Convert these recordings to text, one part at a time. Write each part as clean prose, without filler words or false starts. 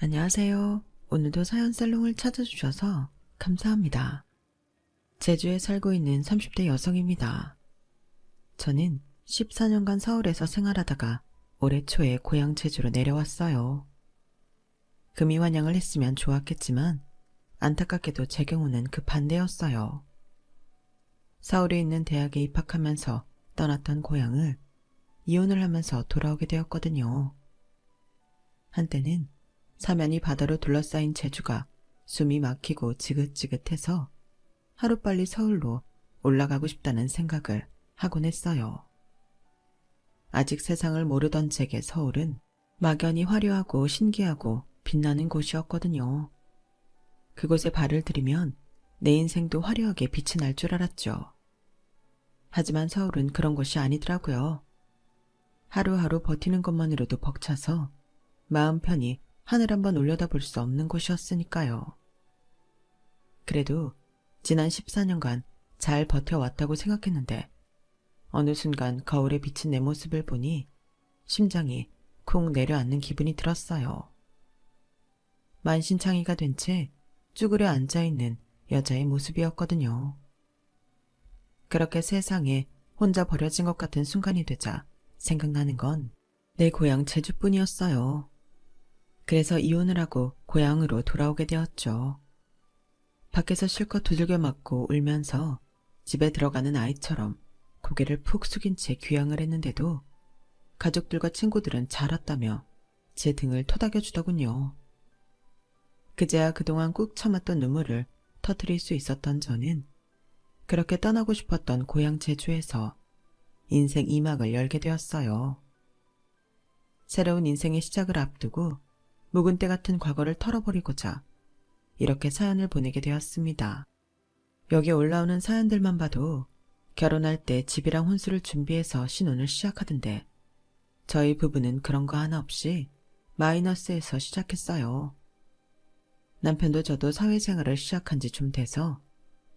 안녕하세요. 오늘도 사연 살롱을 찾아주셔서 감사합니다. 제주에 살고 있는 30대 여성입니다. 저는 14년간 서울에서 생활하다가 올해 초에 고향 제주로 내려왔어요. 금이 환영을 했으면 좋았겠지만 안타깝게도 제 경우는 그 반대였어요. 서울에 있는 대학에 입학하면서 떠났던 고향을 이혼을 하면서 돌아오게 되었거든요. 한때는 사면이 바다로 둘러싸인 제주가 숨이 막히고 지긋지긋해서 하루빨리 서울로 올라가고 싶다는 생각을 하곤 했어요. 아직 세상을 모르던 제게 서울은 막연히 화려하고 신기하고 빛나는 곳이었거든요. 그곳에 발을 들이면 내 인생도 화려하게 빛이 날 줄 알았죠. 하지만 서울은 그런 곳이 아니더라고요. 하루하루 버티는 것만으로도 벅차서 마음 편히 하늘 한번 올려다볼 수 없는 곳이었으니까요. 그래도 지난 14년간 잘 버텨왔다고 생각했는데 어느 순간 거울에 비친 내 모습을 보니 심장이 쿵 내려앉는 기분이 들었어요. 만신창이가 된 채 쭈그려 앉아있는 여자의 모습이었거든요. 그렇게 세상에 혼자 버려진 것 같은 순간이 되자 생각나는 건 내 고향 제주뿐이었어요. 그래서 이혼을 하고 고향으로 돌아오게 되었죠. 밖에서 실컷 두들겨 맞고 울면서 집에 들어가는 아이처럼 고개를 푹 숙인 채 귀향을 했는데도 가족들과 친구들은 잘 왔다며 제 등을 토닥여 주더군요. 그제야 그동안 꾹 참았던 눈물을 터뜨릴 수 있었던 저는 그렇게 떠나고 싶었던 고향 제주에서 인생 2막을 열게 되었어요. 새로운 인생의 시작을 앞두고 묵은 때 같은 과거를 털어버리고자 이렇게 사연을 보내게 되었습니다. 여기 올라오는 사연들만 봐도 결혼할 때 집이랑 혼수를 준비해서 신혼을 시작하던데 저희 부부는 그런 거 하나 없이 마이너스에서 시작했어요. 남편도 저도 사회생활을 시작한 지 좀 돼서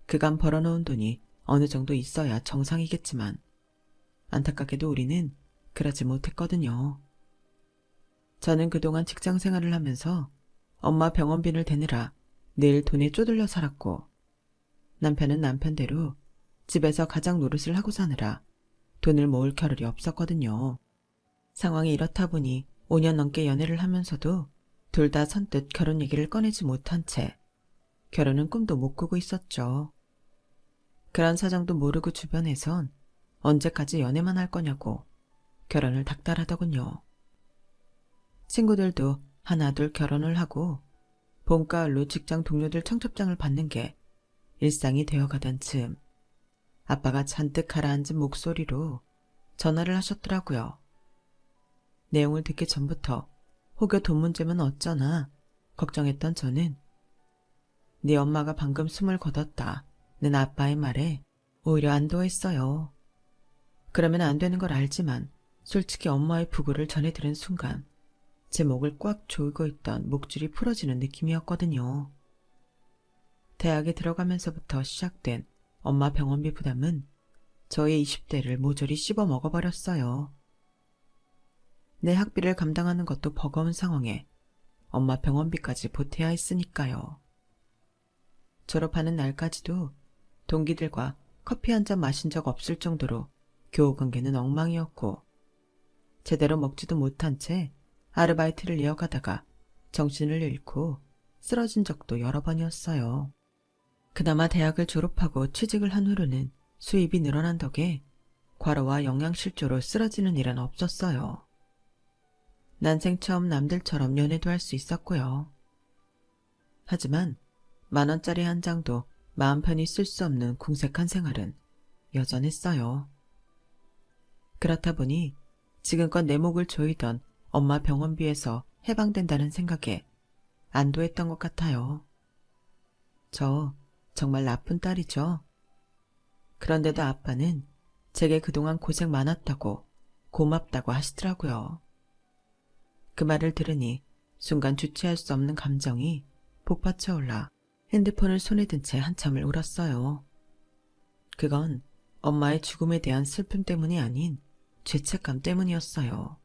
그간 벌어놓은 돈이 어느 정도 있어야 정상이겠지만 안타깝게도 우리는 그러지 못했거든요. 저는 그동안 직장 생활을 하면서 엄마 병원비를 대느라 늘 돈에 쪼들려 살았고 남편은 남편대로 집에서 가장 노릇을 하고 사느라 돈을 모을 겨를이 없었거든요. 상황이 이렇다 보니 5년 넘게 연애를 하면서도 둘 다 선뜻 결혼 얘기를 꺼내지 못한 채 결혼은 꿈도 못 꾸고 있었죠. 그런 사정도 모르고 주변에선 언제까지 연애만 할 거냐고 결혼을 닥달하더군요. 친구들도 하나둘 결혼을 하고 봄, 가을로 직장 동료들 청첩장을 받는 게 일상이 되어가던 즈음 아빠가 잔뜩 가라앉은 목소리로 전화를 하셨더라고요. 내용을 듣기 전부터 혹여 돈 문제면 어쩌나 걱정했던 저는 네 엄마가 방금 숨을 거뒀다는 아빠의 말에 오히려 안도했어요. 그러면 안 되는 걸 알지만 솔직히 엄마의 부고를 전해 들은 순간 제 목을 꽉 조이고 있던 목줄이 풀어지는 느낌이었거든요. 대학에 들어가면서부터 시작된 엄마 병원비 부담은 저의 20대를 모조리 씹어 먹어버렸어요. 내 학비를 감당하는 것도 버거운 상황에 엄마 병원비까지 보태야 했으니까요. 졸업하는 날까지도 동기들과 커피 한 잔 마신 적 없을 정도로 교우관계는 엉망이었고 제대로 먹지도 못한 채 아르바이트를 이어가다가 정신을 잃고 쓰러진 적도 여러 번이었어요. 그나마 대학을 졸업하고 취직을 한 후로는 수입이 늘어난 덕에 과로와 영양실조로 쓰러지는 일은 없었어요. 난생 처음 남들처럼 연애도 할 수 있었고요. 하지만 10,000원짜리 한 장도 마음 편히 쓸 수 없는 궁색한 생활은 여전했어요. 그렇다 보니 지금껏 내 목을 조이던 엄마 병원비에서 해방된다는 생각에 안도했던 것 같아요. 저 정말 나쁜 딸이죠. 그런데도 아빠는 제게 그동안 고생 많았다고 고맙다고 하시더라고요. 그 말을 들으니 순간 주체할 수 없는 감정이 복받쳐 올라 핸드폰을 손에 든 채 한참을 울었어요. 그건 엄마의 죽음에 대한 슬픔 때문이 아닌 죄책감 때문이었어요.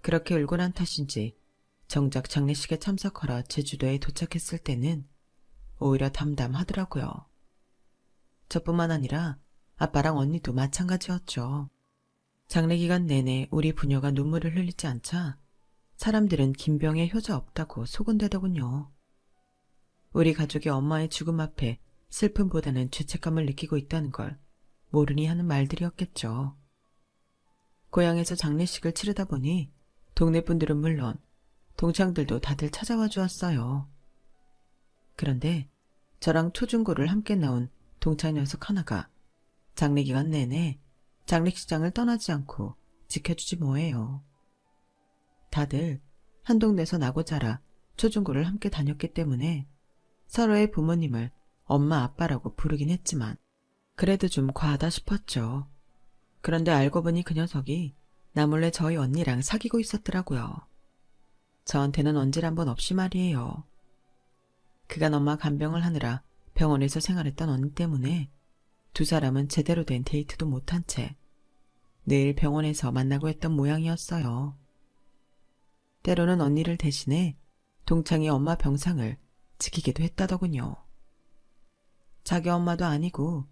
그렇게 울고 난 탓인지 정작 장례식에 참석하러 제주도에 도착했을 때는 오히려 담담하더라고요. 저뿐만 아니라 아빠랑 언니도 마찬가지였죠. 장례 기간 내내 우리 부녀가 눈물을 흘리지 않자 사람들은 김병에 효자 없다고 소곤대더군요. 우리 가족이 엄마의 죽음 앞에 슬픔보다는 죄책감을 느끼고 있다는 걸 모르니 하는 말들이었겠죠. 고향에서 장례식을 치르다 보니 동네 분들은 물론 동창들도 다들 찾아와 주었어요. 그런데 저랑 초중고를 함께 나온 동창 녀석 하나가 장례 기간 내내 장례식장을 떠나지 않고 지켜주지 뭐예요. 다들 한 동네에서 나고 자라 초중고를 함께 다녔기 때문에 서로의 부모님을 엄마 아빠라고 부르긴 했지만 그래도 좀 과하다 싶었죠. 그런데 알고 보니 그 녀석이 나 몰래 저희 언니랑 사귀고 있었더라고요. 저한테는 언질 한 번 없이 말이에요. 그간 엄마 간병을 하느라 병원에서 생활했던 언니 때문에 두 사람은 제대로 된 데이트도 못한 채 늘 병원에서 만나고 했던 모양이었어요. 때로는 언니를 대신해 동창이 엄마 병상을 지키기도 했다더군요. 자기 엄마도 아니고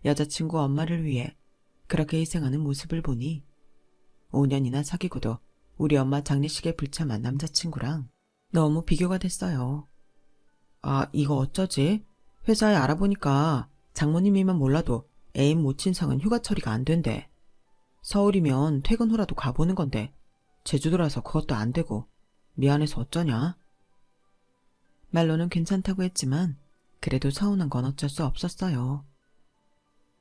여자친구 엄마를 위해 그렇게 희생하는 모습을 보니 5년이나 사귀고도 우리 엄마 장례식에 불참한 남자친구랑 너무 비교가 됐어요. 아, 이거 어쩌지? 회사에 알아보니까 장모님이면 몰라도 애인 모친 상은 휴가 처리가 안 된대. 서울이면 퇴근 후라도 가보는 건데 제주도라서 그것도 안 되고 미안해서 어쩌냐? 말로는 괜찮다고 했지만 그래도 서운한 건 어쩔 수 없었어요.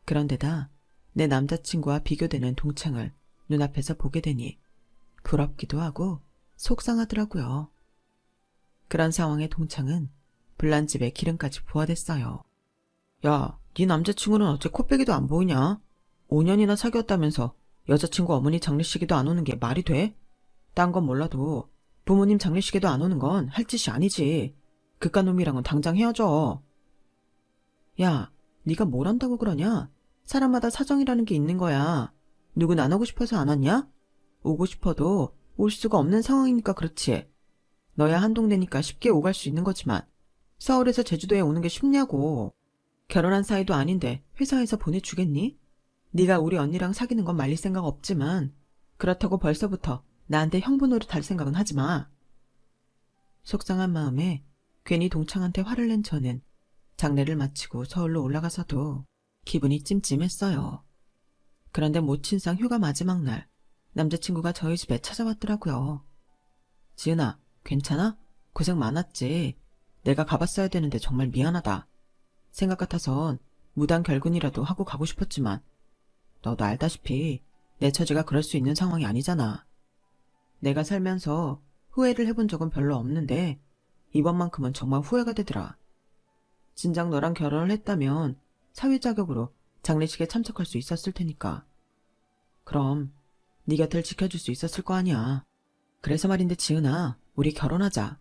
그런데다 내 남자친구와 비교되는 동창을 눈앞에서 보게 되니 부럽기도 하고 속상하더라고요. 그런 상황에 동창은 불난집에 기름까지 부어댔어요. 야, 네 남자친구는 어째 코빼기도 안 보이냐? 5년이나 사귀었다면서 여자친구 어머니 장례식에도 안 오는 게 말이 돼? 딴 건 몰라도 부모님 장례식에도 안 오는 건 할 짓이 아니지. 그깟 놈이랑은 당장 헤어져. 야, 네가 뭘 한다고 그러냐? 사람마다 사정이라는 게 있는 거야. 누군 안 오고 싶어서 안 왔냐? 오고 싶어도 올 수가 없는 상황이니까 그렇지. 너야 한 동네니까 쉽게 오갈 수 있는 거지만 서울에서 제주도에 오는 게 쉽냐고. 결혼한 사이도 아닌데 회사에서 보내주겠니? 네가 우리 언니랑 사귀는 건 말릴 생각 없지만 그렇다고 벌써부터 나한테 형부 노릇할 생각은 하지 마. 속상한 마음에 괜히 동창한테 화를 낸 저는 장례를 마치고 서울로 올라가서도 기분이 찜찜했어요. 그런데 모친상 휴가 마지막 날 남자친구가 저희 집에 찾아왔더라고요. 지은아, 괜찮아? 고생 많았지. 내가 가봤어야 되는데 정말 미안하다. 생각 같아선 무단 결근이라도 하고 가고 싶었지만 너도 알다시피 내 처지가 그럴 수 있는 상황이 아니잖아. 내가 살면서 후회를 해본 적은 별로 없는데 이번만큼은 정말 후회가 되더라. 진작 너랑 결혼을 했다면 사위 자격으로 장례식에 참석할 수 있었을 테니까. 그럼 네 곁을 지켜줄 수 있었을 거 아니야. 그래서 말인데 지은아, 우리 결혼하자.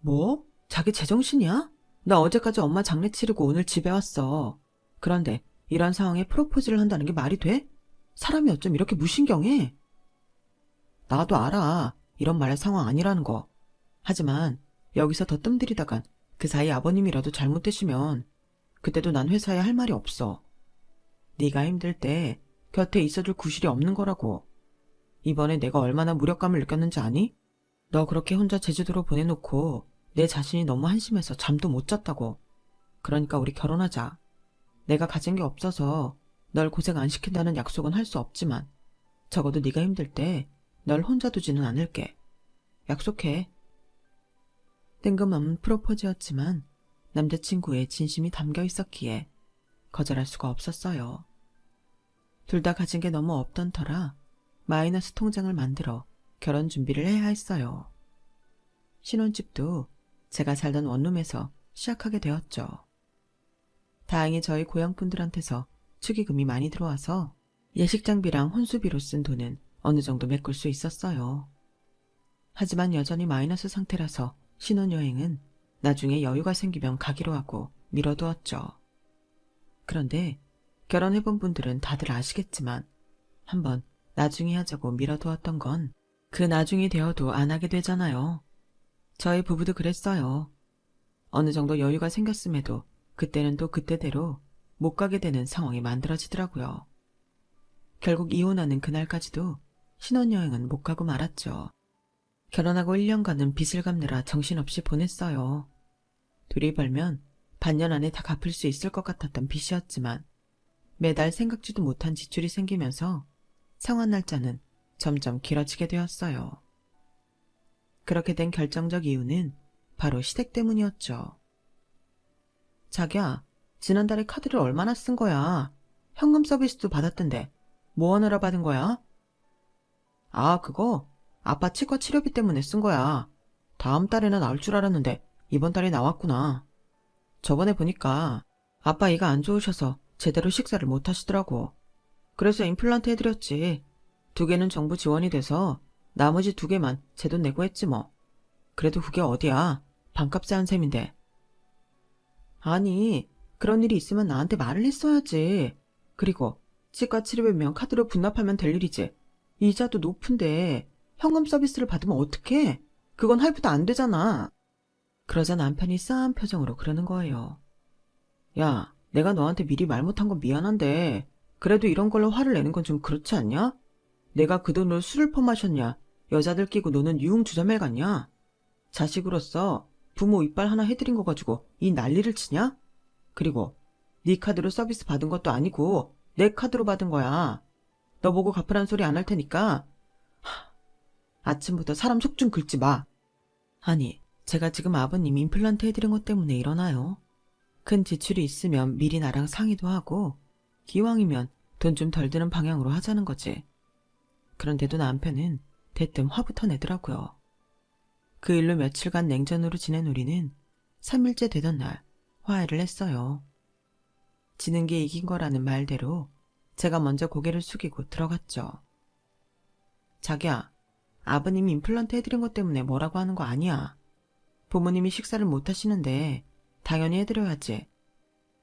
뭐? 자기 제정신이야? 나 어제까지 엄마 장례 치르고 오늘 집에 왔어. 그런데 이런 상황에 프로포즈를 한다는 게 말이 돼? 사람이 어쩜 이렇게 무신경해? 나도 알아. 이런 말할 상황 아니라는 거. 하지만 여기서 더 뜸들이다간 그 사이 아버님이라도 잘못되시면 그때도 난 회사에 할 말이 없어. 네가 힘들 때 곁에 있어줄 구실이 없는 거라고. 이번에 내가 얼마나 무력감을 느꼈는지 아니? 너 그렇게 혼자 제주도로 보내놓고 내 자신이 너무 한심해서 잠도 못 잤다고. 그러니까 우리 결혼하자. 내가 가진 게 없어서 널 고생 안 시킨다는 약속은 할 수 없지만 적어도 네가 힘들 때 널 혼자 두지는 않을게. 약속해. 뜬금없는 프로포즈였지만 남자친구의 진심이 담겨 있었기에 거절할 수가 없었어요. 둘 다 가진 게 너무 없던 터라 마이너스 통장을 만들어 결혼 준비를 해야 했어요. 신혼집도 제가 살던 원룸에서 시작하게 되었죠. 다행히 저희 고향분들한테서 축의금이 많이 들어와서 예식장비랑 혼수비로 쓴 돈은 어느 정도 메꿀 수 있었어요. 하지만 여전히 마이너스 상태라서 신혼여행은 나중에 여유가 생기면 가기로 하고 미뤄두었죠. 그런데 결혼해본 분들은 다들 아시겠지만 한번 나중에 하자고 미뤄두었던 건 그 나중이 되어도 안 하게 되잖아요. 저희 부부도 그랬어요. 어느 정도 여유가 생겼음에도 그때는 또 그때대로 못 가게 되는 상황이 만들어지더라고요. 결국 이혼하는 그날까지도 신혼여행은 못 가고 말았죠. 결혼하고 1년간은 빚을 갚느라 정신없이 보냈어요. 둘이 벌면 반년 안에 다 갚을 수 있을 것 같았던 빚이었지만 매달 생각지도 못한 지출이 생기면서 상환 날짜는 점점 길어지게 되었어요. 그렇게 된 결정적 이유는 바로 시댁 때문이었죠. 자기야, 지난달에 카드를 얼마나 쓴 거야? 현금 서비스도 받았던데 뭐 하느라 받은 거야? 아, 그거 아빠 치과 치료비 때문에 쓴 거야. 다음 달에는 나올 줄 알았는데 이번 달에 나왔구나. 저번에 보니까 아빠 이가 안 좋으셔서 제대로 식사를 못 하시더라고. 그래서 임플란트 해드렸지. 2개는 정부 지원이 돼서 나머지 2개만 제 돈 내고 했지 뭐. 그래도 그게 어디야. 반값에 한 셈인데. 아니, 그런 일이 있으면 나한테 말을 했어야지. 그리고 치과 치료비면 카드로 분납하면 될 일이지. 이자도 높은데 현금 서비스를 받으면 어떡해? 그건 할부도 안 되잖아. 그러자 남편이 싸한 표정으로 그러는 거예요. 야, 내가 너한테 미리 말 못한 건 미안한데 그래도 이런 걸로 화를 내는 건 좀 그렇지 않냐? 내가 그 돈으로 술을 퍼마셨냐? 여자들 끼고 노는 유흥주점에 갔냐? 자식으로서 부모 이빨 하나 해드린 거 가지고 이 난리를 치냐? 그리고 네 카드로 서비스 받은 것도 아니고 내 카드로 받은 거야. 너 보고 갚으란 소리 안 할 테니까 아침부터 사람 속 좀 긁지 마. 아니, 제가 지금 아버님 임플란트 해드린 것 때문에 일어나요. 큰 지출이 있으면 미리 나랑 상의도 하고 기왕이면 돈 좀 덜 드는 방향으로 하자는 거지. 그런데도 남편은 대뜸 화부터 내더라고요. 그 일로 며칠간 냉전으로 지낸 우리는 3일째 되던 날 화해를 했어요. 지는 게 이긴 거라는 말대로 제가 먼저 고개를 숙이고 들어갔죠. 자기야, 아버님이 임플란트 해드린 것 때문에 뭐라고 하는 거 아니야. 부모님이 식사를 못 하시는데 당연히 해드려야지.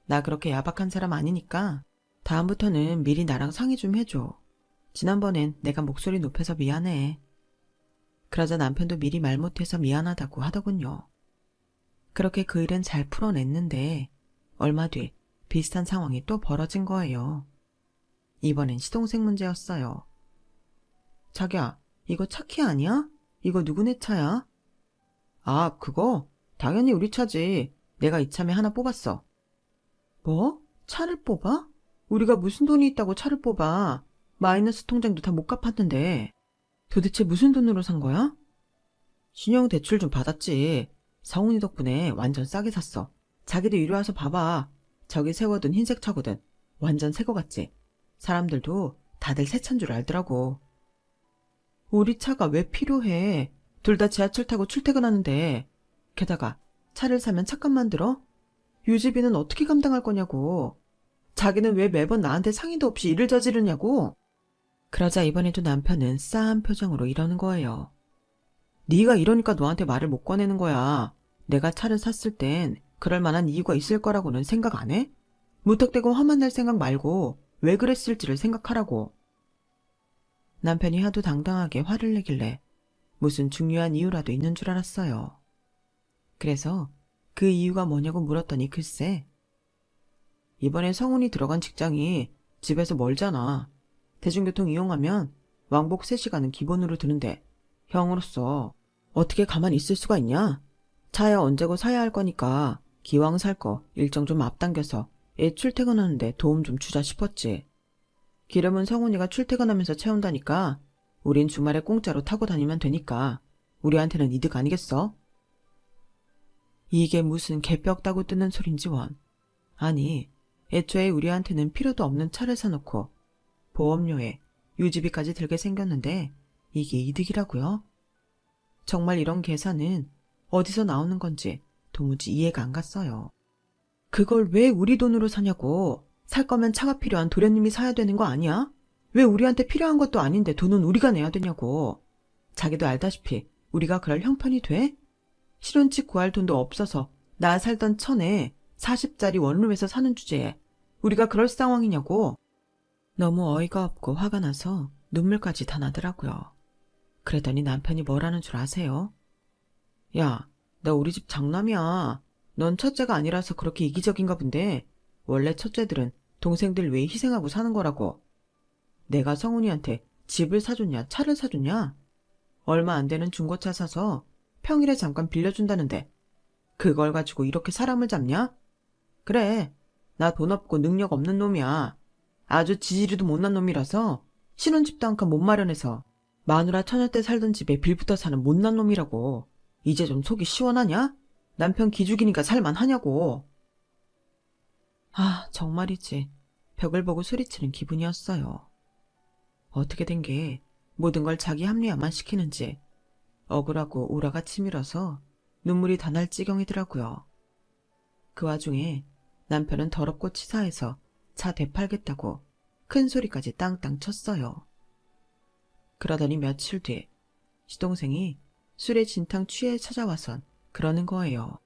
나 그렇게 야박한 사람 아니니까 다음부터는 미리 나랑 상의 좀 해줘. 지난번엔 내가 목소리 높여서 미안해. 그러자 남편도 미리 말 못해서 미안하다고 하더군요. 그렇게 그 일은 잘 풀어냈는데 얼마 뒤 비슷한 상황이 또 벌어진 거예요. 이번엔 시동생 문제였어요. 자기야, 이거 차 키 아니야? 이거 누구네 차야? 아, 그거? 당연히 우리 차지. 내가 이참에 하나 뽑았어. 뭐? 차를 뽑아? 우리가 무슨 돈이 있다고 차를 뽑아? 마이너스 통장도 다 못 갚았는데. 도대체 무슨 돈으로 산 거야? 신용대출 좀 받았지. 성훈이 덕분에 완전 싸게 샀어. 자기도 이리 와서 봐봐. 저기 세워둔 흰색 차거든. 완전 새 거 같지? 사람들도 다들 새 차인 줄 알더라고. 우리 차가 왜 필요해? 둘 다 지하철 타고 출퇴근하는데. 게다가 차를 사면 차값만 들어? 유지비는 어떻게 감당할 거냐고. 자기는 왜 매번 나한테 상의도 없이 일을 저지르냐고. 그러자 이번에도 남편은 싸한 표정으로 이러는 거예요. 네가 이러니까 너한테 말을 못 꺼내는 거야. 내가 차를 샀을 땐 그럴 만한 이유가 있을 거라고는 생각 안 해? 무턱대고 화만 낼 생각 말고 왜 그랬을지를 생각하라고. 남편이 하도 당당하게 화를 내길래 무슨 중요한 이유라도 있는 줄 알았어요. 그래서 그 이유가 뭐냐고 물었더니 글쎄. 이번에 성훈이 들어간 직장이 집에서 멀잖아. 대중교통 이용하면 왕복 3시간은 기본으로 드는데 형으로서 어떻게 가만히 있을 수가 있냐? 차야 언제고 사야 할 거니까 기왕 살 거 일정 좀 앞당겨서 애 출퇴근하는데 도움 좀 주자 싶었지. 기름은 성훈이가 출퇴근하면서 채운다니까 우린 주말에 공짜로 타고 다니면 되니까 우리한테는 이득 아니겠어? 이게 무슨 개벽 따고 뜯는 소린지 원. 아니, 애초에 우리한테는 필요도 없는 차를 사놓고 보험료에 유지비까지 들게 생겼는데 이게 이득이라고요? 정말 이런 계산은 어디서 나오는 건지 도무지 이해가 안 갔어요. 그걸 왜 우리 돈으로 사냐고. 살 거면 차가 필요한 도련님이 사야 되는 거 아니야? 왜 우리한테 필요한 것도 아닌데 돈은 우리가 내야 되냐고. 자기도 알다시피 우리가 그럴 형편이 돼? 실혼집 구할 돈도 없어서 나 살던 천에 40짜리 원룸에서 사는 주제에 우리가 그럴 상황이냐고. 너무 어이가 없고 화가 나서 눈물까지 다 나더라고요. 그랬더니 남편이 뭐라는 줄 아세요? 야, 나 우리 집 장남이야. 넌 첫째가 아니라서 그렇게 이기적인가 본데 원래 첫째들은 동생들 위해 희생하고 사는 거라고. 내가 성훈이한테 집을 사줬냐, 차를 사줬냐? 얼마 안 되는 중고차 사서 평일에 잠깐 빌려준다는데 그걸 가지고 이렇게 사람을 잡냐? 그래, 나 돈 없고 능력 없는 놈이야. 아주 지지리도 못난 놈이라서 신혼집도 한 칸 못 마련해서 마누라 처녀 때 살던 집에 빌붙어 사는 못난 놈이라고. 이제 좀 속이 시원하냐? 남편 기죽이니까 살만하냐고. 아, 정말이지. 벽을 보고 소리치는 기분이었어요. 어떻게 된 게 모든 걸 자기 합리화만 시키는지 억울하고 우라가 치밀어서 눈물이 다 날 지경이더라고요. 그 와중에 남편은 더럽고 치사해서 차 되팔겠다고 큰 소리까지 땅땅 쳤어요. 그러더니 며칠 뒤 시동생이 술에 진탕 취해 찾아와선 그러는 거예요.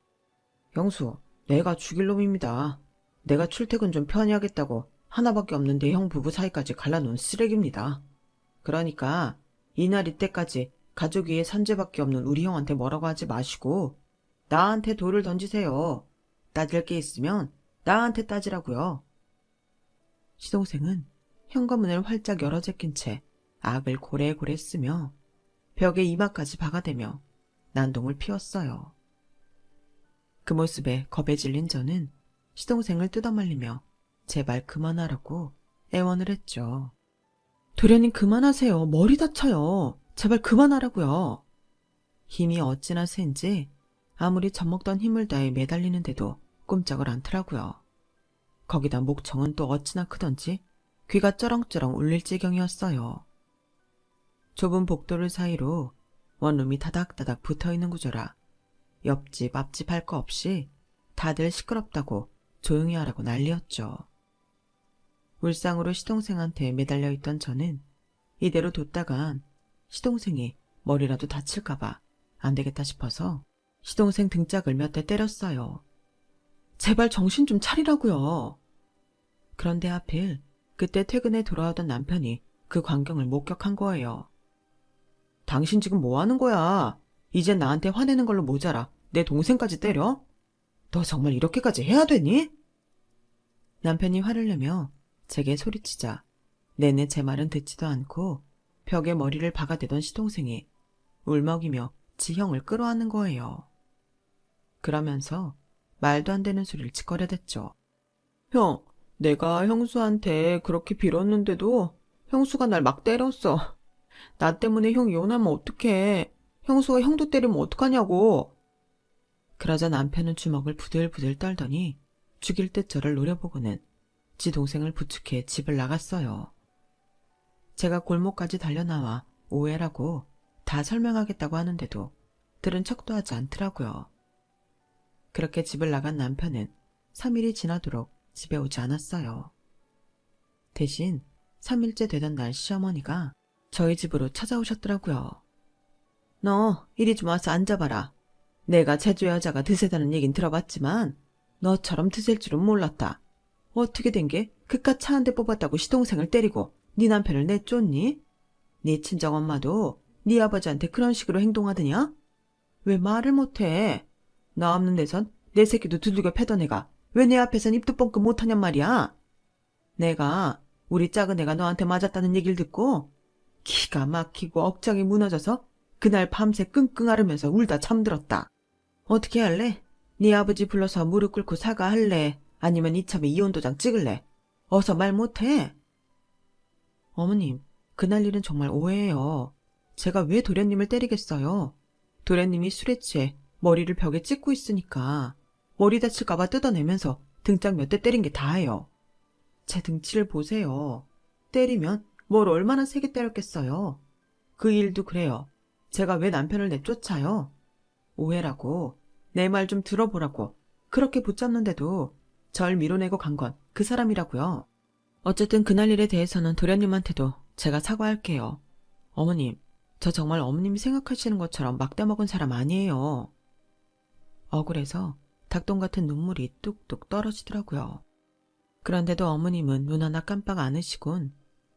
형수, 내가 죽일 놈입니다. 내가 출퇴근 좀 편히 하겠다고 하나밖에 없는 내 형 부부 사이까지 갈라놓은 쓰레기입니다. 그러니까 이날 이때까지 가족 위에 산죄밖에 없는 우리 형한테 뭐라고 하지 마시고 나한테 돌을 던지세요. 따질 게 있으면 나한테 따지라고요. 시동생은 현관문을 활짝 열어 제낀 채 악을 고래고래 쓰며 벽에 이마까지 박아대며 난동을 피웠어요. 그 모습에 겁에 질린 저는 시동생을 뜯어말리며 제발 그만하라고 애원을 했죠. 도련님 그만하세요. 머리 다쳐요. 제발 그만하라고요. 힘이 어찌나 센지 아무리 젖먹던 힘을 다해 매달리는데도 꼼짝을 않더라고요. 거기다 목청은 또 어찌나 크던지 귀가 쩌렁쩌렁 울릴 지경이었어요. 좁은 복도를 사이로 원룸이 다닥다닥 붙어있는 구조라 옆집 앞집 할 거 없이 다들 시끄럽다고 조용히 하라고 난리였죠. 울상으로 시동생한테 매달려 있던 저는 이대로 뒀다간 시동생이 머리라도 다칠까봐 안 되겠다 싶어서 시동생 등짝을 몇 대 때렸어요. 제발 정신 좀 차리라고요. 그런데 하필 그때 퇴근에 돌아오던 남편이 그 광경을 목격한 거예요. 당신 지금 뭐 하는 거야? 이젠 나한테 화내는 걸로 모자라 내 동생까지 때려? 너 정말 이렇게까지 해야 되니? 남편이 화를 내며 제게 소리치자 내내 제 말은 듣지도 않고 벽에 머리를 박아대던 시동생이 울먹이며 지형을 끌어안는 거예요. 그러면서 말도 안 되는 소리를 짓거려댔죠. 형, 내가 형수한테 그렇게 빌었는데도 형수가 날 막 때렸어. 나 때문에 형 이혼하면 어떡해. 형수가 형도 때리면 어떡하냐고. 그러자 남편은 주먹을 부들부들 떨더니 죽일 듯 저를 노려보고는 지 동생을 부축해 집을 나갔어요. 제가 골목까지 달려나와 오해라고 다 설명하겠다고 하는데도 들은 척도 하지 않더라고요. 그렇게 집을 나간 남편은 3일이 지나도록 집에 오지 않았어요. 대신 3일째 되던 날 시어머니가 저희 집으로 찾아오셨더라고요. 너 이리 좀 와서 앉아봐라. 내가 제주 여자가 드세다는 얘긴 들어봤지만 너처럼 드셀 줄은 몰랐다. 어떻게 된 게 그깟 차 한 대 뽑았다고 시동생을 때리고 네 남편을 내쫓니? 네 친정엄마도 네 아버지한테 그런 식으로 행동하더냐? 왜 말을 못해? 나 없는 데선 내 새끼도 두들겨 패던 애가 왜 내 앞에선 입도 뻥끗 못하냔 말이야? 내가 우리 작은 애가 너한테 맞았다는 얘기를 듣고 기가 막히고 억장이 무너져서 그날 밤새 끙끙 앓으면서 울다 잠들었다. 어떻게 할래? 네 아버지 불러서 무릎 꿇고 사과할래? 아니면 이참에 이혼 도장 찍을래? 어서 말 못해? 어머님, 그날 일은 정말 오해예요. 제가 왜 도련님을 때리겠어요? 도련님이 술에 취해 머리를 벽에 찍고 있으니까 머리 다칠까봐 뜯어내면서 등짝 몇 대 때린 게 다예요. 제 등치를 보세요. 때리면 뭘 얼마나 세게 때렸겠어요. 그 일도 그래요. 제가 왜 남편을 내쫓아요? 오해라고. 내 말 좀 들어보라고. 그렇게 붙잡는데도 절 밀어내고 간 건 그 사람이라고요. 어쨌든 그날 일에 대해서는 도련님한테도 제가 사과할게요. 어머님, 저 정말 어머님이 생각하시는 것처럼 막대 먹은 사람 아니에요. 억울해서 닭똥 같은 눈물이 뚝뚝 떨어지더라고요. 그런데도 어머님은 눈 하나 깜빡 안 하시곤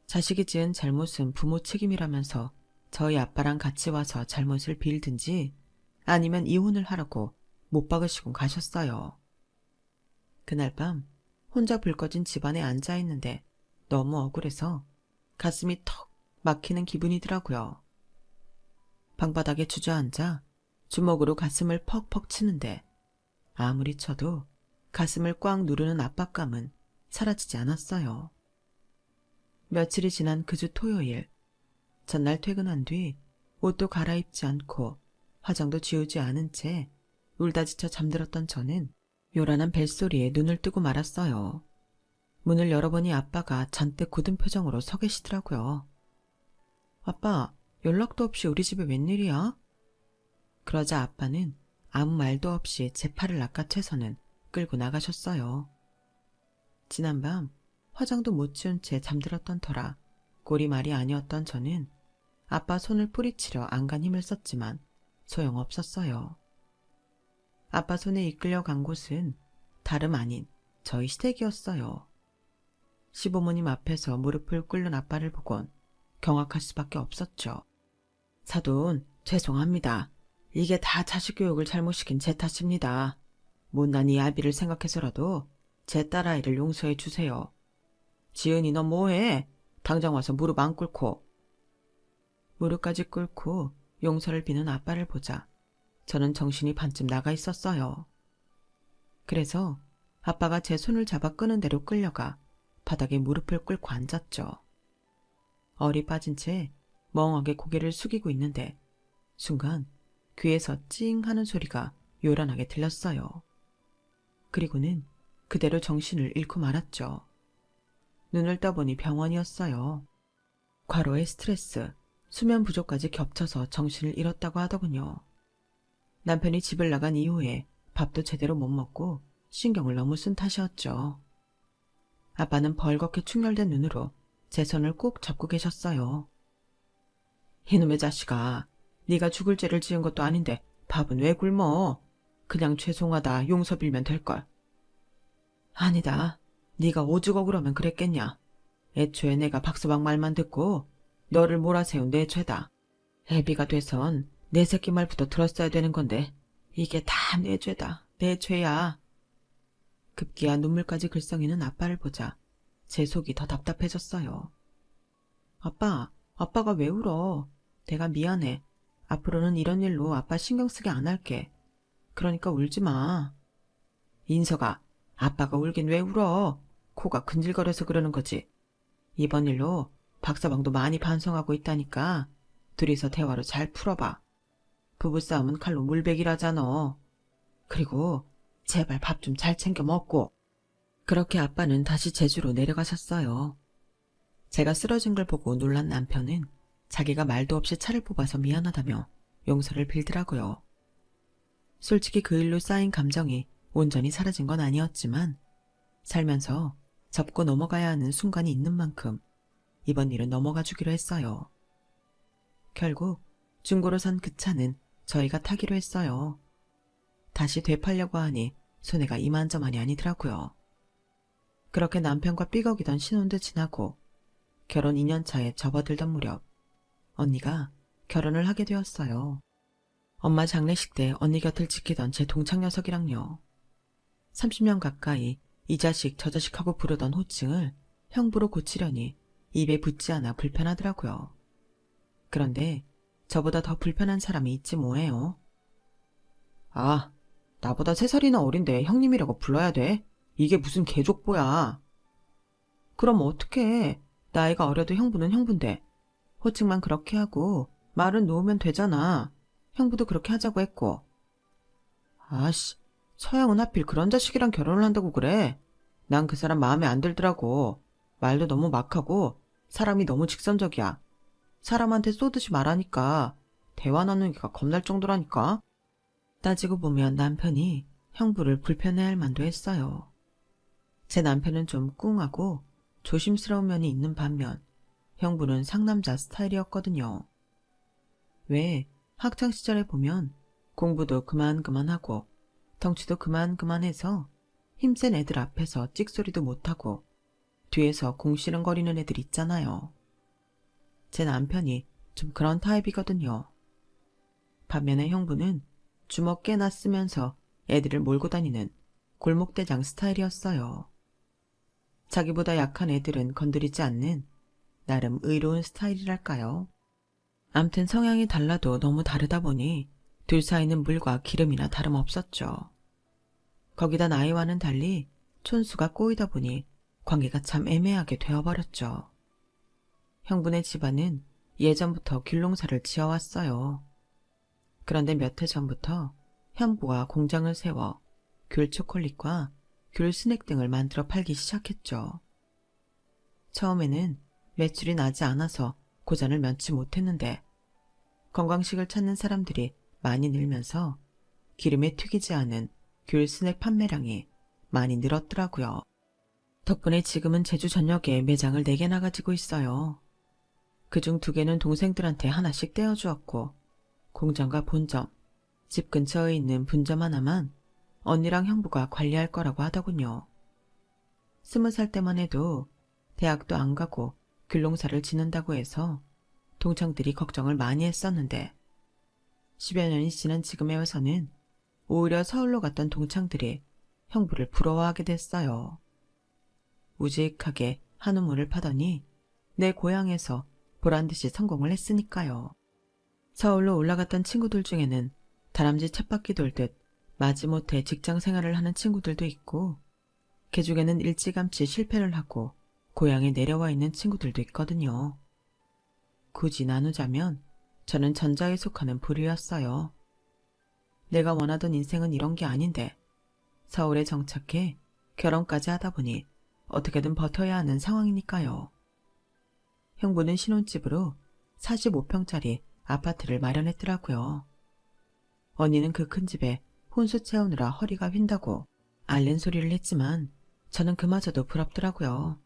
자식이 지은 잘못은 부모 책임이라면서 저희 아빠랑 같이 와서 잘못을 빌든지 아니면 이혼을 하라고 못 박으시고 가셨어요. 그날 밤 혼자 불 꺼진 집안에 앉아있는데 너무 억울해서 가슴이 턱 막히는 기분이더라고요. 방바닥에 주저앉아 주먹으로 가슴을 퍽퍽 치는데 아무리 쳐도 가슴을 꽉 누르는 압박감은 사라지지 않았어요. 며칠이 지난 그 주 토요일, 전날 퇴근한 뒤 옷도 갈아입지 않고 화장도 지우지 않은 채 울다 지쳐 잠들었던 저는 요란한 벨소리에 눈을 뜨고 말았어요. 문을 열어보니 아빠가 잔뜩 굳은 표정으로 서 계시더라고요. 아빠, 연락도 없이 우리 집에 웬일이야? 그러자 아빠는 아무 말도 없이 제 팔을 낚아채서는 끌고 나가셨어요. 지난밤 화장도 못 지운 채 잠들었던 터라 꼴이 말이 아니었던 저는 아빠 손을 뿌리치려 안간 힘을 썼지만 소용없었어요. 아빠 손에 이끌려 간 곳은 다름 아닌 저희 시댁이었어요. 시부모님 앞에서 무릎을 꿇는 아빠를 보곤 경악할 수밖에 없었죠. 사돈, 죄송합니다. 이게 다 자식 교육을 잘못시킨 제 탓입니다. 못난 이 아비를 생각해서라도 제 딸아이를 용서해 주세요. 지은이 너 뭐해? 당장 와서 무릎 안 꿇고. 무릎까지 꿇고 용서를 비는 아빠를 보자 저는 정신이 반쯤 나가 있었어요. 그래서 아빠가 제 손을 잡아 끄는 대로 끌려가 바닥에 무릎을 꿇고 앉았죠. 얼이 빠진 채 멍하게 고개를 숙이고 있는데 순간 귀에서 찡 하는 소리가 요란하게 들렸어요. 그리고는 그대로 정신을 잃고 말았죠. 눈을 떠보니 병원이었어요. 과로의 스트레스, 수면 부족까지 겹쳐서 정신을 잃었다고 하더군요. 남편이 집을 나간 이후에 밥도 제대로 못 먹고 신경을 너무 쓴 탓이었죠. 아빠는 벌겋게 충혈된 눈으로 제 손을 꼭 잡고 계셨어요. 이놈의 자식아, 네가 죽을 죄를 지은 것도 아닌데 밥은 왜 굶어? 그냥 죄송하다 용서 빌면 될걸. 아니다. 네가 오죽 억울하면 그랬겠냐. 애초에 내가 박서방 말만 듣고 너를 몰아세운 내 죄다. 애비가 돼선 내 새끼 말부터 들었어야 되는 건데 이게 다 내 죄다. 내 죄야. 급기야 눈물까지 글썽이는 아빠를 보자 제 속이 더 답답해졌어요. 아빠가 왜 울어? 내가 미안해. 앞으로는 이런 일로 아빠 신경 쓰게 안 할게. 그러니까 울지 마. 인서가, 아빠가 울긴 왜 울어? 코가 근질거려서 그러는 거지. 이번 일로 박서방도 많이 반성하고 있다니까 둘이서 대화로 잘 풀어봐. 부부싸움은 칼로 물베기라잖아. 그리고 제발 밥 좀 잘 챙겨 먹고. 그렇게 아빠는 다시 제주로 내려가셨어요. 제가 쓰러진 걸 보고 놀란 남편은 자기가 말도 없이 차를 뽑아서 미안하다며 용서를 빌더라고요. 솔직히 그 일로 쌓인 감정이 온전히 사라진 건 아니었지만 살면서 접고 넘어가야 하는 순간이 있는 만큼 이번 일은 넘어가 주기로 했어요. 결국 중고로 산 그 차는 저희가 타기로 했어요. 다시 되팔려고 하니 손해가 이만저만이 아니더라고요. 그렇게 남편과 삐걱이던 신혼도 지나고 결혼 2년 차에 접어들던 무렵 언니가 결혼을 하게 되었어요. 엄마 장례식 때 언니 곁을 지키던 제 동창 녀석이랑요. 30년 가까이 이 자식 저 자식하고 부르던 호칭을 형부로 고치려니 입에 붙지 않아 불편하더라고요. 그런데 저보다 더 불편한 사람이 있지 뭐예요. 아, 나보다 3살이나 어린데 형님이라고 불러야 돼? 이게 무슨 개족보야. 그럼 어떡해. 나이가 어려도 형부는 형부인데. 호칭만 그렇게 하고 말은 놓으면 되잖아. 형부도 그렇게 하자고 했고. 아씨, 서양은 하필 그런 자식이랑 결혼을 한다고 그래. 난 그 사람 마음에 안 들더라고. 말도 너무 막하고 사람이 너무 직선적이야. 사람한테 쏘듯이 말하니까 대화 나누기가 겁날 정도라니까. 따지고 보면 남편이 형부를 불편해할 만도 했어요. 제 남편은 좀 꿍하고 조심스러운 면이 있는 반면 형부는 상남자 스타일이었거든요. 왜 학창시절에 보면 공부도 그만하고 덩치도 그만해서 힘센 애들 앞에서 찍소리도 못하고 뒤에서 궁시렁거리는 애들 있잖아요. 제 남편이 좀 그런 타입이거든요. 반면에 형부는 주먹 깨나 쓰면서 애들을 몰고 다니는 골목대장 스타일이었어요. 자기보다 약한 애들은 건드리지 않는 나름 의로운 스타일이랄까요. 암튼 성향이 달라도 너무 다르다 보니 둘 사이는 물과 기름이나 다름없었죠. 거기다 나이와는 달리 촌수가 꼬이다 보니 관계가 참 애매하게 되어버렸죠. 형부네 집안은 예전부터 귤농사를 지어왔어요. 그런데 몇 해 전부터 형부가 공장을 세워 귤 초콜릿과 귤 스낵 등을 만들어 팔기 시작했죠. 처음에는 매출이 나지 않아서 고전을 면치 못했는데 건강식을 찾는 사람들이 많이 늘면서 기름에 튀기지 않은 귤 스낵 판매량이 많이 늘었더라고요. 덕분에 지금은 제주 전역에 매장을 4개나 가지고 있어요. 그중 2개는 동생들한테 하나씩 떼어주었고 공장과 본점, 집 근처에 있는 분점 하나만 언니랑 형부가 관리할 거라고 하더군요. 20살 때만 해도 대학도 안 가고 귤농사를 짓는다고 해서 동창들이 걱정을 많이 했었는데 10여 년이 지난 지금에 와서는 오히려 서울로 갔던 동창들이 형부를 부러워하게 됐어요. 우직하게 한우물을 파더니 내 고향에서 보란듯이 성공을 했으니까요. 서울로 올라갔던 친구들 중에는 다람쥐 쳇바퀴 돌듯 마지못해 직장 생활을 하는 친구들도 있고 그 중에는 일찌감치 실패를 하고 고향에 내려와 있는 친구들도 있거든요. 굳이 나누자면 저는 전자에 속하는 부류였어요. 내가 원하던 인생은 이런 게 아닌데 서울에 정착해 결혼까지 하다 보니 어떻게든 버텨야 하는 상황이니까요. 형부는 신혼집으로 45평짜리 아파트를 마련했더라고요. 언니는 그 큰 집에 혼수 채우느라 허리가 휜다고 앓는 소리를 했지만 저는 그마저도 부럽더라고요.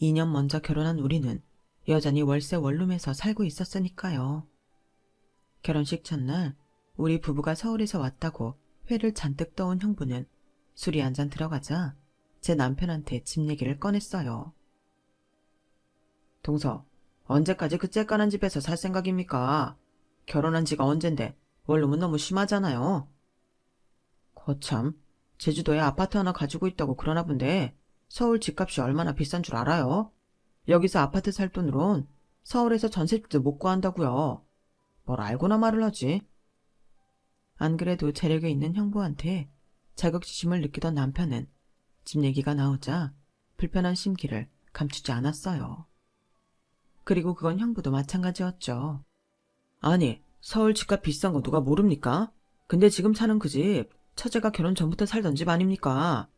2년 먼저 결혼한 우리는 여전히 월세 원룸에서 살고 있었으니까요. 결혼식 첫날 우리 부부가 서울에서 왔다고 회를 잔뜩 떠온 형부는 술이 한 잔 들어가자 제 남편한테 집 얘기를 꺼냈어요. 동서, 언제까지 그 쬐깐한 집에서 살 생각입니까? 결혼한 지가 언젠데 원룸은 너무 심하잖아요. 거참, 제주도에 아파트 하나 가지고 있다고 그러나 본데 서울 집값이 얼마나 비싼 줄 알아요? 여기서 아파트 살 돈으론 서울에서 전셋집도 못 구한다고요. 뭘 알고나 말을 하지? 안 그래도 재력에 있는 형부한테 자격지심을 느끼던 남편은 집 얘기가 나오자 불편한 심기를 감추지 않았어요. 그리고 그건 형부도 마찬가지였죠. 아니, 서울 집값 비싼 거 누가 모릅니까? 근데 지금 사는 그 집, 처제가 결혼 전부터 살던 집 아닙니까?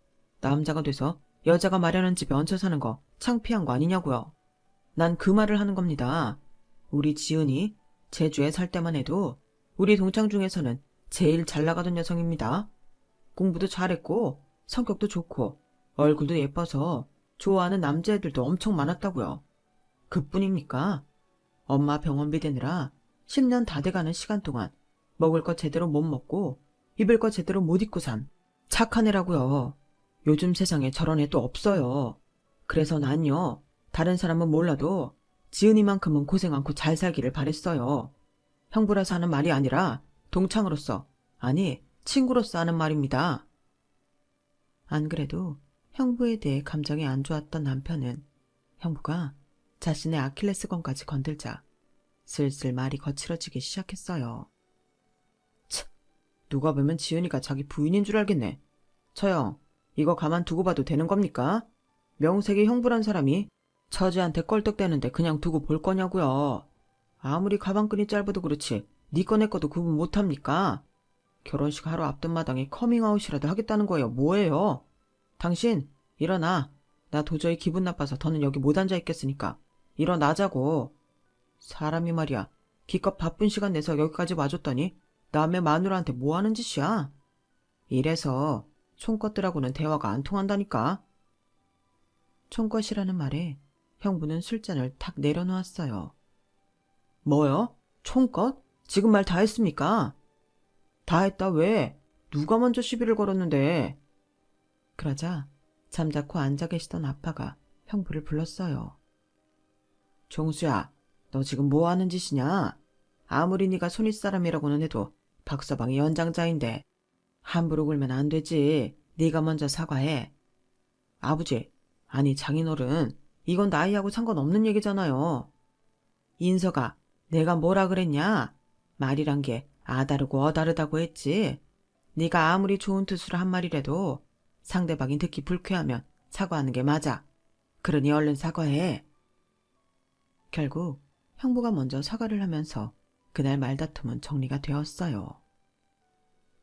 남자가 돼서 여자가 마련한 집에 얹혀 사는 거 창피한 거 아니냐고요. 난 그 말을 하는 겁니다. 우리 지은이 제주에 살 때만 해도 우리 동창 중에서는 제일 잘 나가던 여성입니다. 공부도 잘했고 성격도 좋고 얼굴도 예뻐서 좋아하는 남자애들도 엄청 많았다고요. 그뿐입니까? 엄마 병원비 대느라 10년 다 돼가는 시간 동안 먹을 거 제대로 못 먹고 입을 거 제대로 못 입고 산 착한 애라고요. 요즘 세상에 저런 애 또 없어요. 그래서 난요, 다른 사람은 몰라도 지은이만큼은 고생 않고 잘 살기를 바랬어요. 형부라서 하는 말이 아니라 동창으로서, 아니 친구로서 하는 말입니다. 안 그래도 형부에 대해 감정이 안 좋았던 남편은 형부가 자신의 아킬레스건까지 건들자 슬슬 말이 거칠어지기 시작했어요. 참, 누가 보면 지은이가 자기 부인인 줄 알겠네. 처형, 이거 가만두고 봐도 되는 겁니까? 명색이 형부란 사람이 처제한테 껄떡대는데 그냥 두고 볼 거냐고요. 아무리 가방끈이 짧아도 그렇지 니 거 내 거도 구분 못합니까? 결혼식 하루 앞둔 마당에 커밍아웃이라도 하겠다는 거예요. 뭐예요? 당신 일어나. 나 도저히 기분 나빠서 더는 여기 못 앉아 있겠으니까 일어나자고. 사람이 말이야, 기껏 바쁜 시간 내서 여기까지 와줬더니 남의 마누라한테 뭐 하는 짓이야? 이래서 총것들하고는 대화가 안 통한다니까. 총것이라는 말에 형부는 술잔을 탁 내려놓았어요. 뭐요? 총것? 지금 말 다 했습니까? 다 했다 왜? 누가 먼저 시비를 걸었는데? 그러자 잠자코 앉아 계시던 아빠가 형부를 불렀어요. 종수야, 너 지금 뭐 하는 짓이냐? 아무리 네가 손윗사람이라고는 해도 박서방이 연장자인데 함부로 굴면 안 되지. 네가 먼저 사과해. 아버지, 아니 장인어른, 이건 나이하고 상관없는 얘기잖아요. 인서가, 내가 뭐라 그랬냐? 말이란 게 아다르고 어다르다고 했지. 네가 아무리 좋은 뜻으로 한 말이라도 상대방이 듣기 불쾌하면 사과하는 게 맞아. 그러니 얼른 사과해. 결국 형부가 먼저 사과를 하면서 그날 말다툼은 정리가 되었어요.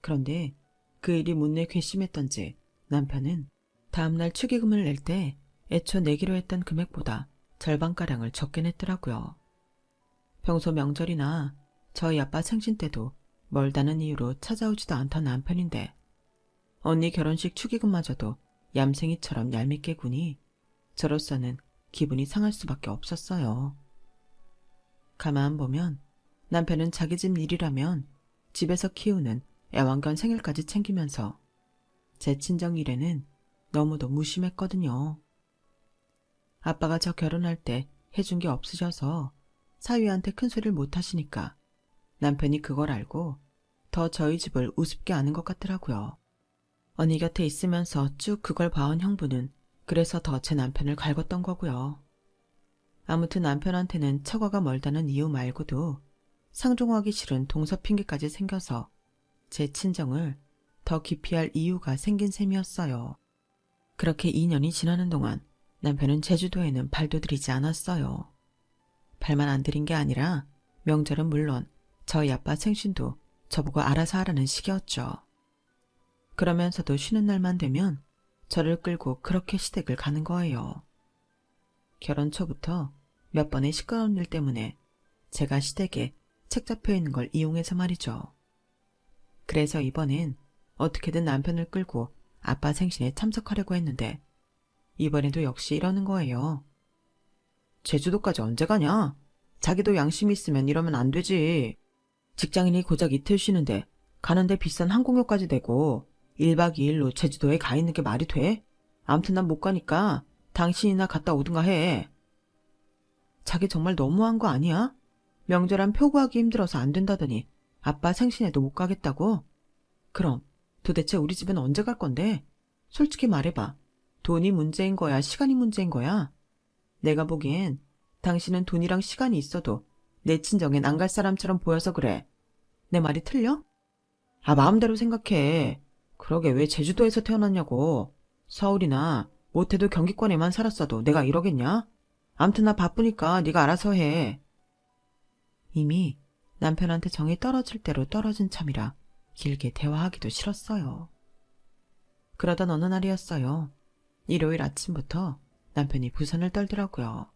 그런데 그 일이 문내 괘씸했던지 남편은 다음날 축의금을 낼 때 애초 내기로 했던 금액보다 절반가량을 적게 냈더라고요. 평소 명절이나 저희 아빠 생신 때도 멀다는 이유로 찾아오지도 않던 남편인데 언니 결혼식 축의금마저도 얌생이처럼 얄밉게 구니 저로서는 기분이 상할 수밖에 없었어요. 가만 보면 남편은 자기 집 일이라면 집에서 키우는 애완견 생일까지 챙기면서 제 친정 일에는 너무도 무심했거든요. 아빠가 저 결혼할 때 해준 게 없으셔서 사위한테 큰 소리를 못 하시니까 남편이 그걸 알고 더 저희 집을 우습게 아는 것 같더라고요. 언니 곁에 있으면서 쭉 그걸 봐온 형부는 그래서 더 제 남편을 갈궜던 거고요. 아무튼 남편한테는 처가가 멀다는 이유 말고도 상종하기 싫은 동서 핑계까지 생겨서 제 친정을 더 기피할 이유가 생긴 셈이었어요. 그렇게 2년이 지나는 동안 남편은 제주도에는 발도 들이지 않았어요. 발만 안 들인 게 아니라 명절은 물론 저희 아빠 생신도 저보고 알아서 하라는 식이었죠. 그러면서도 쉬는 날만 되면 저를 끌고 그렇게 시댁을 가는 거예요. 결혼 초부터 몇 번의 시끄러운 일 때문에 제가 시댁에 책 잡혀 있는 걸 이용해서 말이죠. 그래서 이번엔 어떻게든 남편을 끌고 아빠 생신에 참석하려고 했는데 이번에도 역시 이러는 거예요. 제주도까지 언제 가냐? 자기도 양심이 있으면 이러면 안 되지. 직장인이 고작 이틀 쉬는데 가는데 비싼 항공료까지 내고 1박 2일로 제주도에 가 있는 게 말이 돼? 암튼 난 못 가니까 당신이나 갔다 오든가 해. 자기 정말 너무한 거 아니야? 명절한 표구하기 힘들어서 안 된다더니 아빠 생신에도 못 가겠다고? 그럼 도대체 우리 집은 언제 갈 건데? 솔직히 말해봐. 돈이 문제인 거야? 시간이 문제인 거야? 내가 보기엔 당신은 돈이랑 시간이 있어도 내 친정엔 안 갈 사람처럼 보여서 그래. 내 말이 틀려? 아, 마음대로 생각해. 그러게 왜 제주도에서 태어났냐고. 서울이나 못해도 경기권에만 살았어도 내가 이러겠냐? 암튼 나 바쁘니까 네가 알아서 해. 이미 남편한테 정이 떨어질 대로 떨어진 참이라 길게 대화하기도 싫었어요. 그러던 어느 날이었어요. 일요일 아침부터 남편이 부산을 떨더라고요.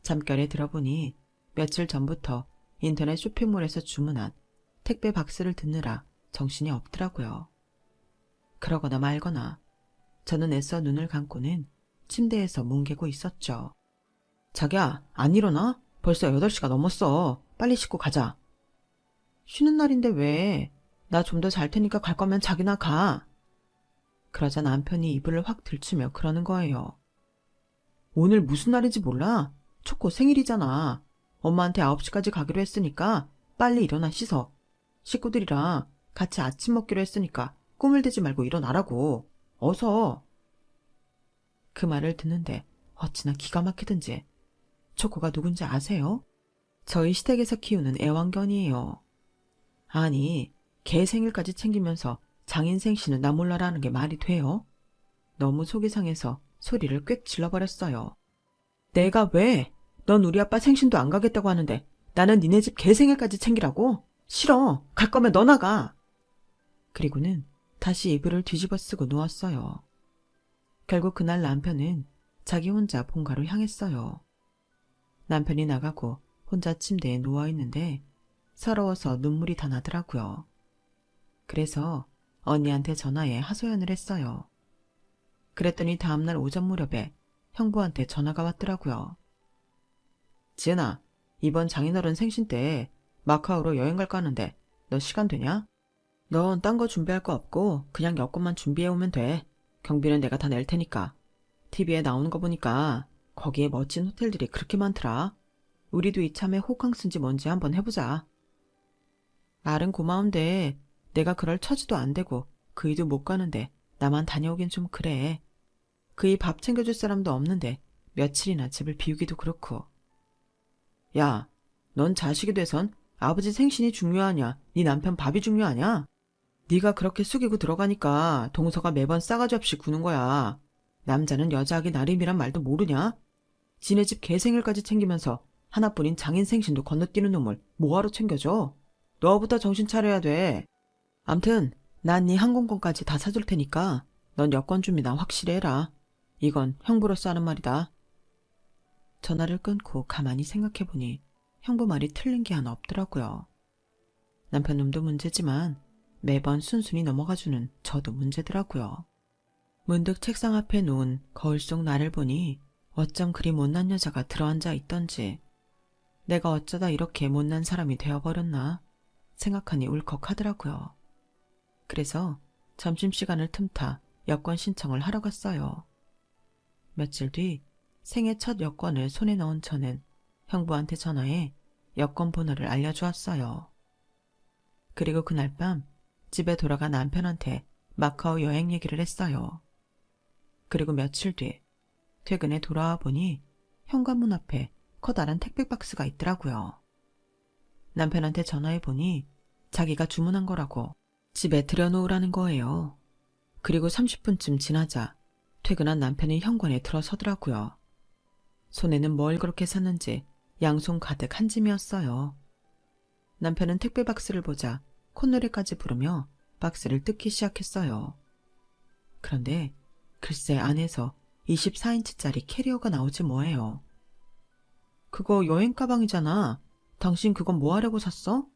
잠결에 들어보니 며칠 전부터 인터넷 쇼핑몰에서 주문한 택배 박스를 듣느라 정신이 없더라고요. 그러거나 말거나 저는 애써 눈을 감고는 침대에서 뭉개고 있었죠. 자기야, 안 일어나? 벌써 8시가 넘었어. 빨리 씻고 가자. 쉬는 날인데 왜? 나 좀 더 잘 테니까 갈 거면 자기나 가. 그러자 남편이 이불을 확 들추며 그러는 거예요. 오늘 무슨 날인지 몰라? 초코 생일이잖아. 엄마한테 9시까지 가기로 했으니까 빨리 일어나 씻어. 식구들이랑 같이 아침 먹기로 했으니까 꿈을 대지 말고 일어나라고. 어서. 그 말을 듣는데 어찌나 기가 막히든지. 초코가 누군지 아세요? 저희 시댁에서 키우는 애완견이에요. 아니, 개 생일까지 챙기면서 장인 생신은 나 몰라라는 게 말이 돼요? 너무 속이 상해서 소리를 꽥 질러버렸어요. 내가 왜? 넌 우리 아빠 생신도 안 가겠다고 하는데 나는 니네 집 개 생일까지 챙기라고? 싫어. 갈 거면 너 나가. 그리고는 다시 이불을 뒤집어 쓰고 누웠어요. 결국 그날 남편은 자기 혼자 본가로 향했어요. 남편이 나가고 혼자 침대에 누워있는데 서러워서 눈물이 다 나더라고요. 그래서 언니한테 전화해 하소연을 했어요. 그랬더니 다음날 오전 무렵에 형부한테 전화가 왔더라고요. 지은아, 이번 장인어른 생신 때 마카오로 여행 갈까 하는데 너 시간 되냐? 넌 딴 거 준비할 거 없고 그냥 여권만 준비해 오면 돼. 경비는 내가 다 낼 테니까. TV에 나오는 거 보니까 거기에 멋진 호텔들이 그렇게 많더라. 우리도 이참에 호캉스인지 뭔지 한번 해보자. 말은 고마운데 내가 그럴 처지도 안 되고 그이도 못 가는데 나만 다녀오긴 좀 그래. 그이 밥 챙겨줄 사람도 없는데 며칠이나 집을 비우기도 그렇고. 야, 넌 자식이 돼선 아버지 생신이 중요하냐? 네 남편 밥이 중요하냐? 네가 그렇게 숙이고 들어가니까 동서가 매번 싸가지 없이 구는 거야. 남자는 여자하기 나름이란 말도 모르냐? 지네 집 개생일까지 챙기면서 하나뿐인 장인 생신도 건너뛰는 놈을 뭐하러 챙겨줘? 너부터 정신 차려야 돼. 암튼 난 네 항공권까지 다 사줄 테니까 넌 여권 준비나 확실히 해라. 이건 형부로서 하는 말이다. 전화를 끊고 가만히 생각해보니 형부 말이 틀린 게 하나 없더라고요. 남편 놈도 문제지만 매번 순순히 넘어가주는 저도 문제더라고요. 문득 책상 앞에 놓은 거울 속 나를 보니 어쩜 그리 못난 여자가 들어앉아 있던지 내가 어쩌다 이렇게 못난 사람이 되어버렸나 생각하니 울컥하더라고요. 그래서 점심시간을 틈타 여권 신청을 하러 갔어요. 며칠 뒤 생애 첫 여권을 손에 넣은 저는 형부한테 전화해 여권 번호를 알려주었어요. 그리고 그날 밤 집에 돌아가 남편한테 마카오 여행 얘기를 했어요. 그리고 며칠 뒤 퇴근에 돌아와 보니 현관문 앞에 커다란 택배 박스가 있더라고요. 남편한테 전화해 보니 자기가 주문한 거라고 집에 들여놓으라는 거예요. 그리고 30분쯤 지나자 퇴근한 남편이 현관에 들어서더라고요. 손에는 뭘 그렇게 샀는지 양손 가득 한 짐이었어요. 남편은 택배 박스를 보자 콧노래까지 부르며 박스를 뜯기 시작했어요. 그런데 글쎄 안에서 24인치짜리 캐리어가 나오지 뭐예요. 그거 여행 가방이잖아. 당신 그건 뭐 하려고 샀어?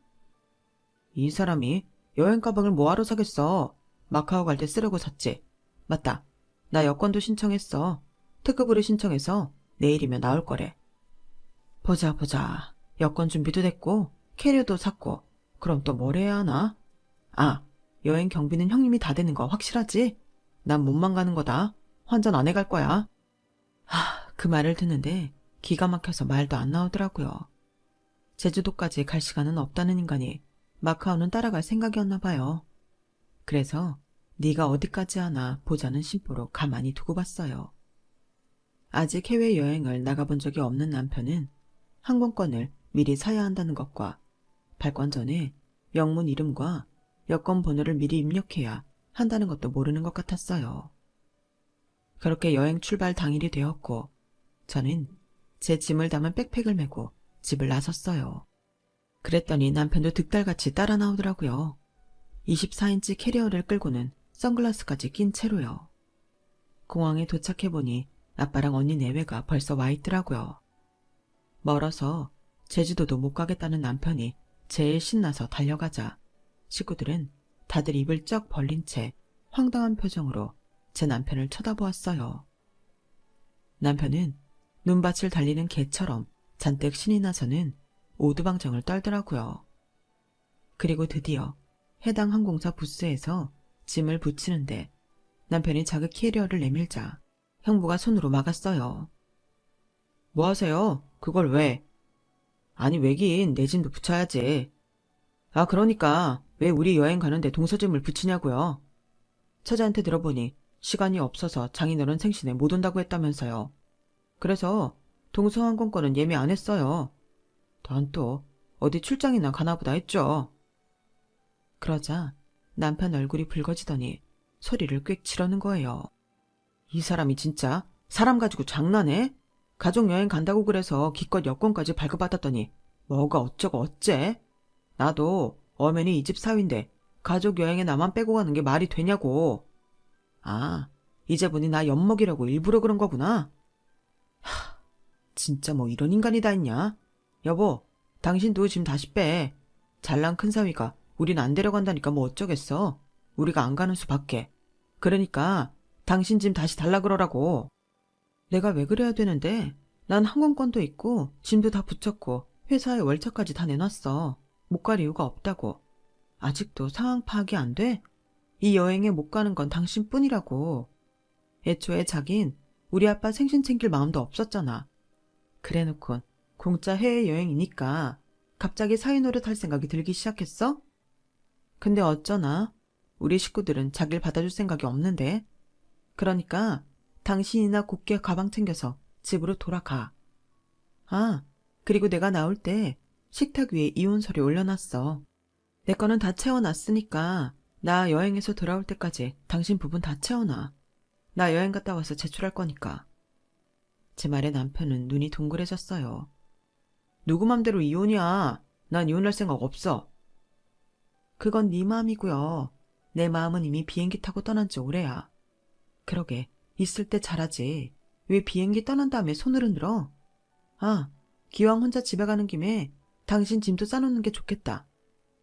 이 사람이 여행 가방을 뭐 하러 사겠어. 마카오 갈 때 쓰려고 샀지. 맞다. 나 여권도 신청했어. 특급으로 신청해서 내일이면 나올 거래. 보자. 여권 준비도 됐고 캐리어도 샀고 그럼 또 뭘 해야 하나? 아, 여행 경비는 형님이 다 되는 거 확실하지? 난 몸만 가는 거다. 환전 안 해갈 거야. 그 말을 듣는데 기가 막혀서 말도 안 나오더라고요. 제주도까지 갈 시간은 없다는 인간이 마카오는 따라갈 생각이었나 봐요. 그래서 네가 어디까지 하나 보자는 심보로 가만히 두고 봤어요. 아직 해외여행을 나가본 적이 없는 남편은 항공권을 미리 사야 한다는 것과 발권 전에 영문 이름과 여권 번호를 미리 입력해야 한다는 것도 모르는 것 같았어요. 그렇게 여행 출발 당일이 되었고 저는 제 짐을 담은 백팩을 메고 집을 나섰어요. 그랬더니 남편도 득달같이 따라 나오더라고요. 24인치 캐리어를 끌고는 선글라스까지 낀 채로요. 공항에 도착해보니 아빠랑 언니 내외가 벌써 와 있더라고요. 멀어서 제주도도 못 가겠다는 남편이 제일 신나서 달려가자 식구들은 다들 입을 쩍 벌린 채 황당한 표정으로 제 남편을 쳐다보았어요. 남편은 눈밭을 달리는 개처럼 잔뜩 신이 나서는 오두방정을 떨더라고요. 그리고 드디어 해당 항공사 부스에서 짐을 붙이는데 남편이 자기 캐리어를 내밀자 형부가 손으로 막았어요. 뭐 하세요? 그걸 왜? 아니 왜긴 내 짐도 붙여야지. 아 그러니까 왜 우리 여행 가는데 동서짐을 붙이냐고요. 처자한테 들어보니 시간이 없어서 장인어른 생신에 못 온다고 했다면서요. 그래서 동서항공권은 예매 안 했어요. 난 또 어디 출장이나 가나보다 했죠. 그러자 남편 얼굴이 붉어지더니 소리를 꽥 치려는 거예요. 이 사람이 진짜 사람 가지고 장난해? 가족여행 간다고 그래서 기껏 여권까지 발급받았더니 뭐가 어쩌고 어째? 나도 엄연히 이 집 사위인데 가족여행에 나만 빼고 가는 게 말이 되냐고. 아, 이제 보니 나 엿먹이려고 일부러 그런 거구나. 진짜 뭐 이런 인간이 다 있냐? 여보, 당신도 짐 다시 빼. 잘난 큰 사위가 우린 안 데려간다니까 뭐 어쩌겠어. 우리가 안 가는 수밖에. 그러니까 당신 짐 다시 달라 그러라고. 내가 왜 그래야 되는데? 난 항공권도 있고 짐도 다 붙였고 회사에 월차까지 다 내놨어. 못 갈 이유가 없다고. 아직도 상황 파악이 안 돼? 이 여행에 못 가는 건 당신뿐이라고. 애초에 자긴 우리 아빠 생신 챙길 마음도 없었잖아. 그래놓곤 공짜 해외여행이니까 갑자기 사위 노릇할 생각이 들기 시작했어? 근데 어쩌나 우리 식구들은 자기를 받아줄 생각이 없는데. 그러니까 당신이나 곱게 가방 챙겨서 집으로 돌아가. 아, 그리고 내가 나올 때 식탁 위에 이혼 서류 올려놨어. 내 거는 다 채워놨으니까 나 여행에서 돌아올 때까지 당신 부분 다 채워놔. 나 여행 갔다 와서 제출할 거니까. 제 말에 남편은 눈이 동그래졌어요. 누구 맘대로 이혼이야. 난 이혼할 생각 없어. 그건 네 마음이고요. 내 마음은 이미 비행기 타고 떠난 지 오래야. 그러게, 있을 때 잘하지. 왜 비행기 떠난 다음에 손을 흔들어? 아, 기왕 혼자 집에 가는 김에 당신 짐도 싸놓는 게 좋겠다.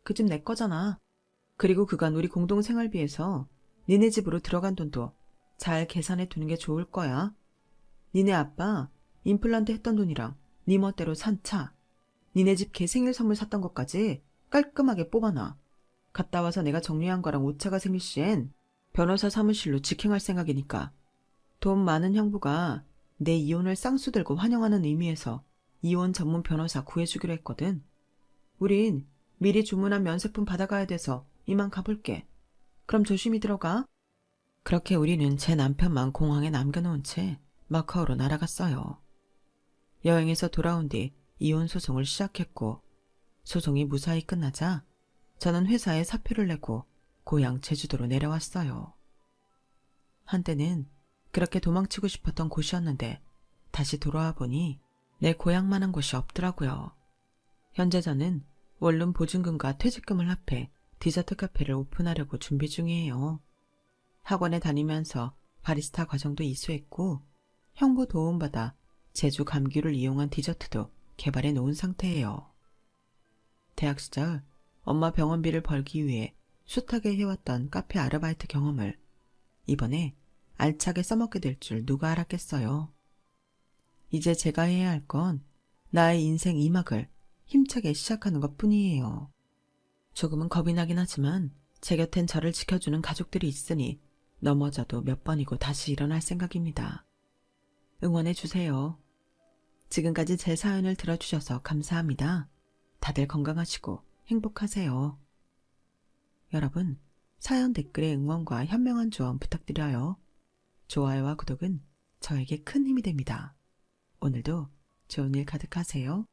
그 집 내 거잖아. 그리고 그간 우리 공동 생활비에서 니네 집으로 들어간 돈도 잘 계산해 두는 게 좋을 거야. 니네 아빠 임플란트 했던 돈이랑 니 멋대로 산 차, 니네 집 개 생일 선물 샀던 것까지 깔끔하게 뽑아놔. 갔다 와서 내가 정리한 거랑 오차가 생길 시엔 변호사 사무실로 직행할 생각이니까. 돈 많은 형부가 내 이혼을 쌍수 들고 환영하는 의미에서 이혼 전문 변호사 구해주기로 했거든. 우린 미리 주문한 면세품 받아가야 돼서 이만 가볼게. 그럼 조심히 들어가. 그렇게 우리는 제 남편만 공항에 남겨놓은 채 마카오로 날아갔어요. 여행에서 돌아온 뒤 이혼 소송을 시작했고, 소송이 무사히 끝나자 저는 회사에 사표를 내고 고향 제주도로 내려왔어요. 한때는 그렇게 도망치고 싶었던 곳이었는데 다시 돌아와 보니 내 고향만한 곳이 없더라고요. 현재 저는 원룸 보증금과 퇴직금을 합해 디저트 카페를 오픈하려고 준비 중이에요. 학원에 다니면서 바리스타 과정도 이수했고, 형부 도움받아 제주 감귤을 이용한 디저트도 개발해 놓은 상태예요. 대학 시절 엄마 병원비를 벌기 위해 숱하게 해왔던 카페 아르바이트 경험을 이번에 알차게 써먹게 될 줄 누가 알았겠어요. 이제 제가 해야 할 건 나의 인생 2막을 힘차게 시작하는 것 뿐이에요. 조금은 겁이 나긴 하지만 제 곁엔 저를 지켜주는 가족들이 있으니 넘어져도 몇 번이고 다시 일어날 생각입니다. 응원해주세요. 지금까지 제 사연을 들어주셔서 감사합니다. 다들 건강하시고 행복하세요. 여러분, 사연 댓글에 응원과 현명한 조언 부탁드려요. 좋아요와 구독은 저에게 큰 힘이 됩니다. 오늘도 좋은 일 가득하세요.